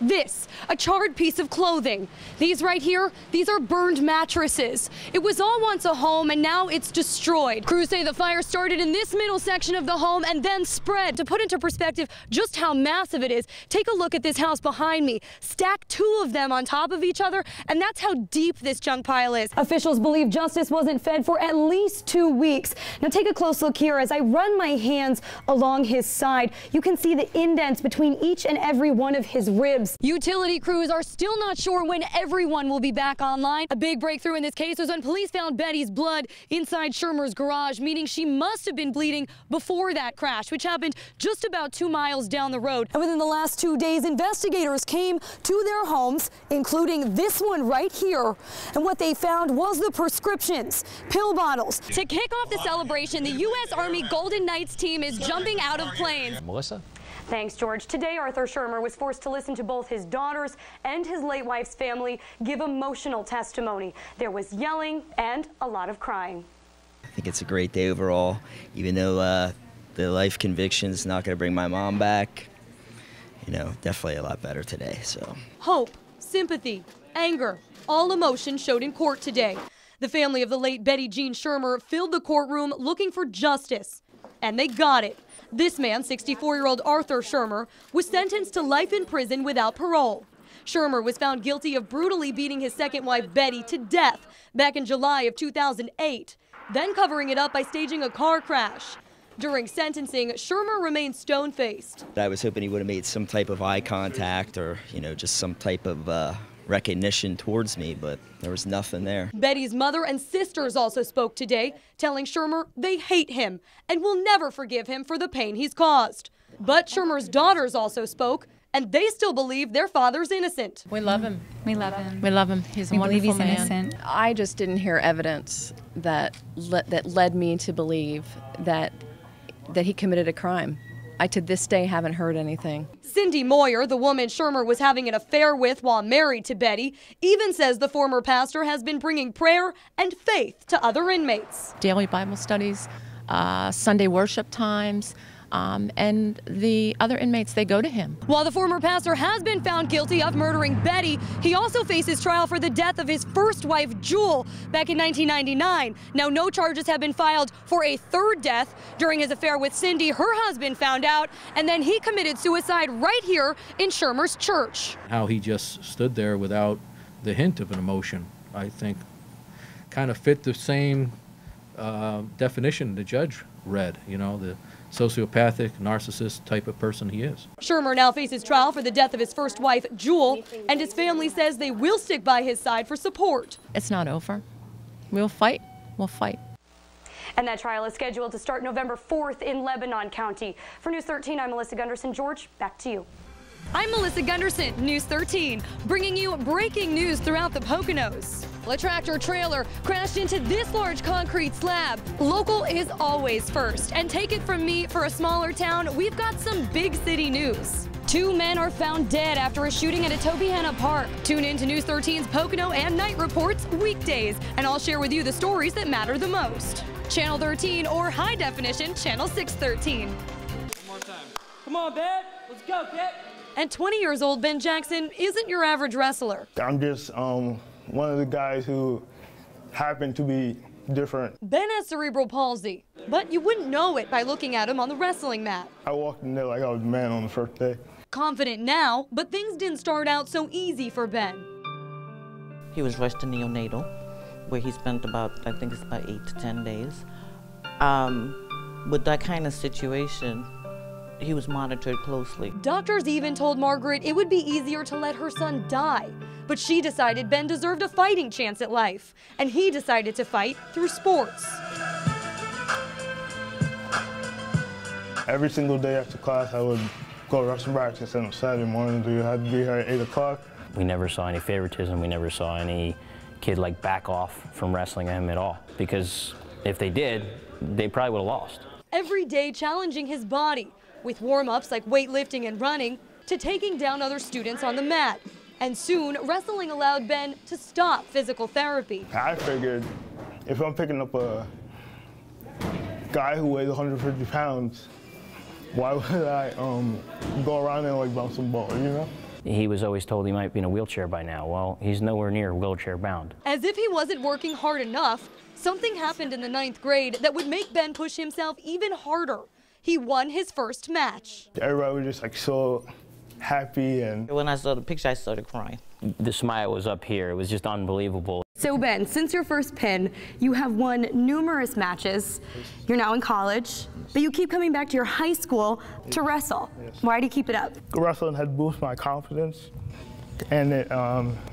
This, a charred piece of clothing. These right here, these are burned mattresses. It was all once a home and now it's destroyed. Crews say the fire started in this middle section of the home and then spread. To put into perspective just how massive it is, take a look at this house behind me. Stack two of them on top of each other, and that's how deep this junk pile is. Officials believe justice wasn't fed for at least 2 weeks. Now take a close look here. As I run my hands along his side, you can see the indents between each and every one of his ribs. Utility crews are still not sure when everyone will be back online. A big breakthrough in this case was when police found Betty's blood inside Shermer's garage, meaning she must have been bleeding before that crash, which happened just about 2 miles down the road. And within the last 2 days, investigators came to their homes, including this one right here. And what they found was the prescriptions, pill bottles. To kick off the celebration, the U.S. Army Golden Knights team is jumping out of planes. Melissa? Thanks, George. Today, Arthur Shermer was forced to listen to both his daughters and his late wife's family give emotional testimony. There was yelling and a lot of crying. I think it's a great day overall, even though the life conviction's not going to bring my mom back. You know, definitely a lot better today. So hope, sympathy, anger, all emotion showed in court today. The family of the late Betty Jean Shermer filled the courtroom looking for justice, and they got it. This man, 64-year-old Arthur Shermer, was sentenced to life in prison without parole. Shermer was found guilty of brutally beating his second wife, Betty, to death back in July of 2008, then covering it up by staging a car crash. During sentencing, Shermer remained stone-faced. I was hoping he would have made some type of eye contact or, you know, just some type of recognition towards me, but there was nothing there. Betty's mother and sisters also spoke today, telling Shermer they hate him and will never forgive him for the pain he's caused. But Shermer's daughters also spoke, and they still believe their father's innocent. We love him. We love him. We love him. He's a wonderful man. Innocent. I just didn't hear evidence that led me to believe that he committed a crime. I, to this day, haven't heard anything. Cindy Moyer, the woman Shermer was having an affair with while married to Betty, even says the former pastor has been bringing prayer and faith to other inmates. Daily Bible studies, Sunday worship times, and the other inmates, they go to him. While the former pastor has been found guilty of murdering Betty, he also faces trial for the death of his first wife, Jewel, back in 1999. Now, no charges have been filed for a third death. During his affair with Cindy, her husband found out, and then he committed suicide right here in Shermer's church. How he just stood there without the hint of an emotion, I think, kind of fit the same definition the judge read, you know, the sociopathic, narcissist type of person he is. Shermer now faces trial for the death of his first wife, Jewel, and his family says they will stick by his side for support. It's not over. We'll fight. We'll fight. And that trial is scheduled to start November 4th in Lebanon County. For News 13, I'm Melissa Gundersen. George, back to you. I'm Melissa Gundersen, News 13, bringing you breaking news throughout the Poconos. A tractor trailer crashed into this large concrete slab. Local is always first, and take it from me, for a smaller town, we've got some big city news. 2 men are found dead after a shooting at a Tobyhanna Park. Tune in to News 13's Pocono and Night Reports weekdays, and I'll share with you the stories that matter the most. Channel 13 or high definition, Channel 613. One more time. Come on, Ben. Let's go, kid. And 20 years old Ben Jackson isn't your average wrestler. I'm just one of the guys who happen to be different. Ben has cerebral palsy, but you wouldn't know it by looking at him on the wrestling mat. I walked in there like I was a man on the first day. Confident now, but things didn't start out so easy for Ben. He was rushed to neonatal, where he spent about, I think it's about 8 to 10 days. With that kind of situation, he was monitored closely. Doctors even told Margaret it would be easier to let her son die. But she decided Ben deserved a fighting chance at life, and he decided to fight through sports. Every single day after class, I would go wrestling practice on Saturday morning. We had to be here at 8 o'clock. We never saw any favoritism. We never saw any kid like back off from wrestling him at all, because if they did, they probably would have lost. Every day challenging his body, with warm-ups like weightlifting and running, to taking down other students on the mat. And soon, wrestling allowed Ben to stop physical therapy. I figured if I'm picking up a guy who weighs 150 pounds, why would I go around and like bounce some ball, you know? He was always told he might be in a wheelchair by now. Well, he's nowhere near wheelchair bound. As if he wasn't working hard enough, something happened in the 9th grade that would make Ben push himself even harder. He won his first match. Everybody was just like so happy, and When I saw the picture, I started crying. The smile was up here. It was just unbelievable. So Ben, since your first pin, you have won numerous matches. You're now in college, but you keep coming back to your high school to wrestle. Why do you keep it up? wrestling had boosted my confidence, and it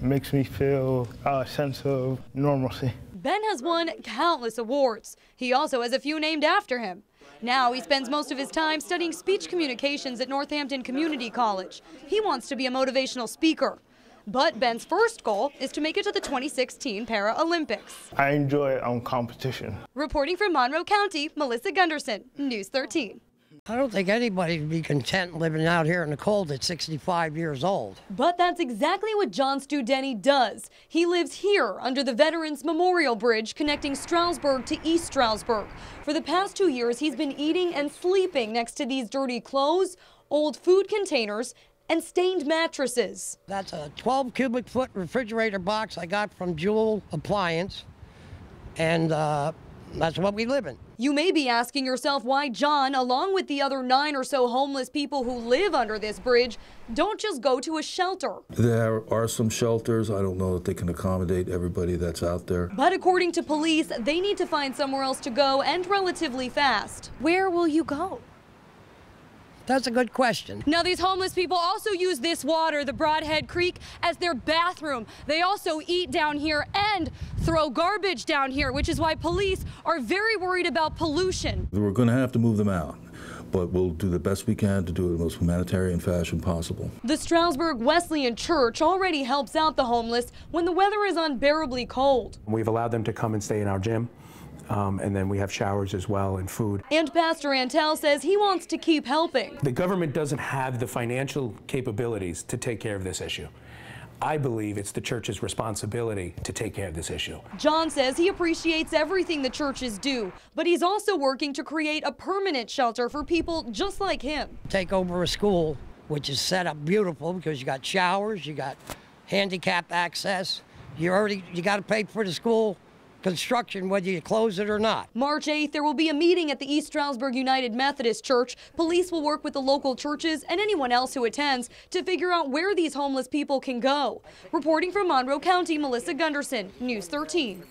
makes me feel a sense of normalcy. Ben has won countless awards. He also has a few named after him. Now he spends most of his time studying speech communications at Northampton Community College. He wants to be a motivational speaker. But Ben's first goal is to make it to the 2016 Paralympics. I enjoy competition. Reporting from Monroe County, Melissa Gundersen, News 13. I don't think anybody would be content living out here in the cold at 65 years old. But that's exactly what John Studeni does. He lives here under the Veterans Memorial Bridge connecting Stroudsburg to East Stroudsburg. For the past 2 years, he's been eating and sleeping next to these dirty clothes, old food containers, and stained mattresses. That's a 12 cubic foot refrigerator box I got from Jewel Appliance, and that's what we live in. You may be asking yourself why John, along with the other 9 or so homeless people who live under this bridge, don't just go to a shelter. There are some shelters. I don't know that they can accommodate everybody that's out there. But according to police, they need to find somewhere else to go, and relatively fast. Where will you go? That's a good question. Now, these homeless people also use this water, the Broadhead Creek, as their bathroom. They also eat down here and throw garbage down here, which is why police are very worried about pollution. We're going to have to move them out, but we'll do the best we can to do it in the most humanitarian fashion possible. The Stroudsburg Wesleyan Church already helps out the homeless when the weather is unbearably cold. We've allowed them to come and stay in our gym. And then we have showers as well and food. And Pastor Antel says he wants to keep helping. The government doesn't have the financial capabilities to take care of this issue. I believe it's the church's responsibility to take care of this issue. John says he appreciates everything the churches do, but he's also working to create a permanent shelter for people just like him. Take over a school, which is set up beautiful because you got showers, you got handicap access, you got to pay for the school construction whether you close it or not. March 8th, there will be a meeting at the East Stroudsburg United Methodist Church. Police will work with the local churches and anyone else who attends to figure out where these homeless people can go. Reporting from Monroe County, Melissa Gundersen, News 13.